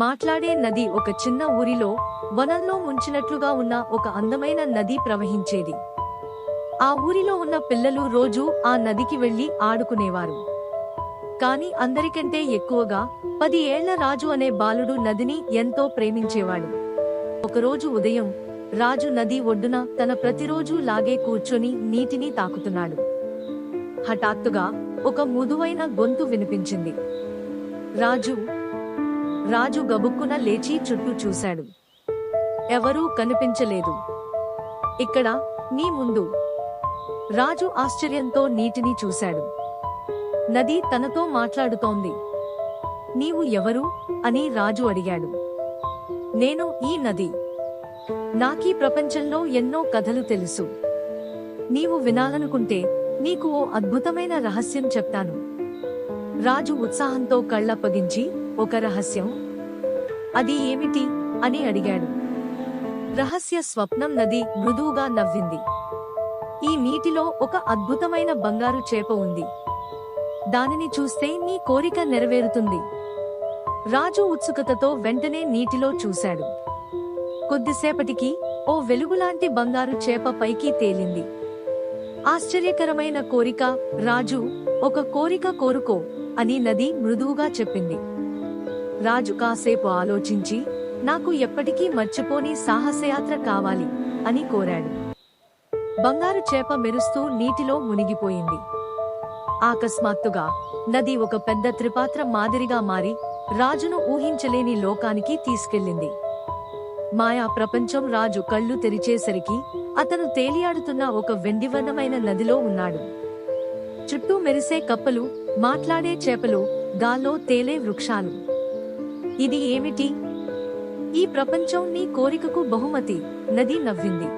మాట్లాడే నది ఒక చిన్న ఊరిలో వనంలో ముంచినట్లుగా ఉన్న ఒక అందమైన నది ప్రవహించేది. ఆ ఊరిలో ఉన్న పిల్లలు రోజూ ఆ నదికి వెళ్లి ఆడుకునేవారు. కాని అందరికంటే ఎక్కువగా 10 ఏళ్ల రాజు అనే బాలుడు నదిని ఎంతో ప్రేమించేవాడు. ఒకరోజు ఉదయం రాజు నది ఒడ్డున తన ప్రతిరోజూ లాగే కూర్చొని నీటిని తాకుతున్నాడు. హఠాత్తుగా ఒక మృదువైన గొంతు వినిపించింది. రాజు గబుక్కున లేచి చుట్టూ చూశాడు. ఎవరూ కనిపించలేదు. ఇక్కడ, నీ ముందు. రాజు ఆశ్చర్యంతో నీటిని చూశాడు. నది తనతో మాట్లాడుతోంది. నీవు ఎవరు? అని రాజు అడిగాడు. నేను ఈ నది. నాకీ ప్రపంచంలో ఎన్నో కథలు తెలుసు. నీవు వినాలనుకుంటే నీకు ఓ అద్భుతమైన రహస్యం చెప్తాను. రాజు ఉత్సాహంతో కళ్ళప్పగించి, ఒక రహస్యం? అది ఏమిటి? అని అడిగాడు. రహస్య స్వప్నం. నది మృదువుగా నవ్వింది. ఈ నీటిలో ఒక అద్భుతమైన బంగారు చేప ఉంది. దానిని చూస్తే నీ కోరిక నెరవేరుతుంది. రాజు ఉత్సుకతతో వెంటనే నీటిలో చూశాడు. కొద్దిసేపటికి ఓ వెలుగులాంటి బంగారు చేప పైకి తేలింది. ఆశ్చర్యకరమైన కోరిక, రాజు, ఒక కోరిక కోరుకో అని నది మృదువుగా చెప్పింది. రాజు కాసేపు ఆలోచించి, నాకు ఎప్పటికీ మర్చిపోని సాహసయాత్ర కావాలి అని కోరాడు. బంగారు చేప మెరుస్తూ నీటిలో మునిగిపోయింది. అకస్మాత్తుగా నది ఒక పెద్ద త్రిపాత్ర మాదిరిగా మారి రాజును ఊహించలేని లోకానికి తీసుకెళ్ళింది. మాయా ప్రపంచం. రాజు కళ్ళు తెరిచేసరికి అతను తేలియాడుతున్న ఒక వెండివర్ణమైన నదిలో ఉన్నాడు. చుట్టూ మెరిసే కప్పలు, మాట్లాడే చేపలు, గాల్లో తేలే వృక్షాలు. ఇది ఏమిటి? ఈ ప్రపంచం నీ కోరికకు బహుమతి. నది నవ్వింది.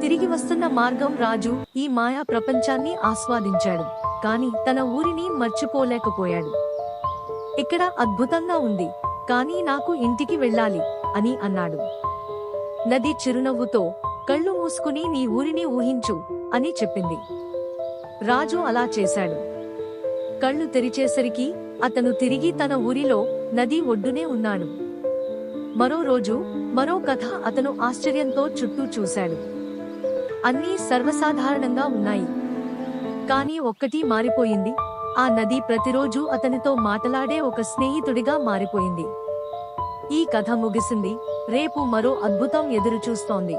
తిరిగి వస్తున్న మార్గం. రాజు ఈ మాయా ప్రపంచాన్ని ఆస్వాదించాడు, కాని తన ఊరిని మర్చిపోలేకపోయాడు. ఇక్కడ అద్భుతంగా ఉంది, కానీ నాకు ఇంటికి వెళ్ళాలి అని అన్నాడు. నది చిరునవ్వుతో, కళ్ళు మూసుకుని నీ ఊరిని ఊహించు అని చెప్పింది. రాజు అలా చేశాడు. కళ్ళు తెరిచేసరికి అతను తిరిగి తన ఊరిలో నది ఒడ్డునే ఉన్నాడు. మరో రోజు, మరో కథ. అతను ఆశ్చర్యంతో చుట్టూ చూశాడు. అన్నీ సర్వసాధారణంగా ఉన్నాయి. కానీ ఒక్కటి మారిపోయింది. ఆ నది ప్రతిరోజు అతనితో మాట్లాడే ఒక స్నేహితుడిగా మారిపోయింది. ఈ కథ ముగిసింది. రేపు మరో అద్భుతం ఎదురుచూస్తోంది.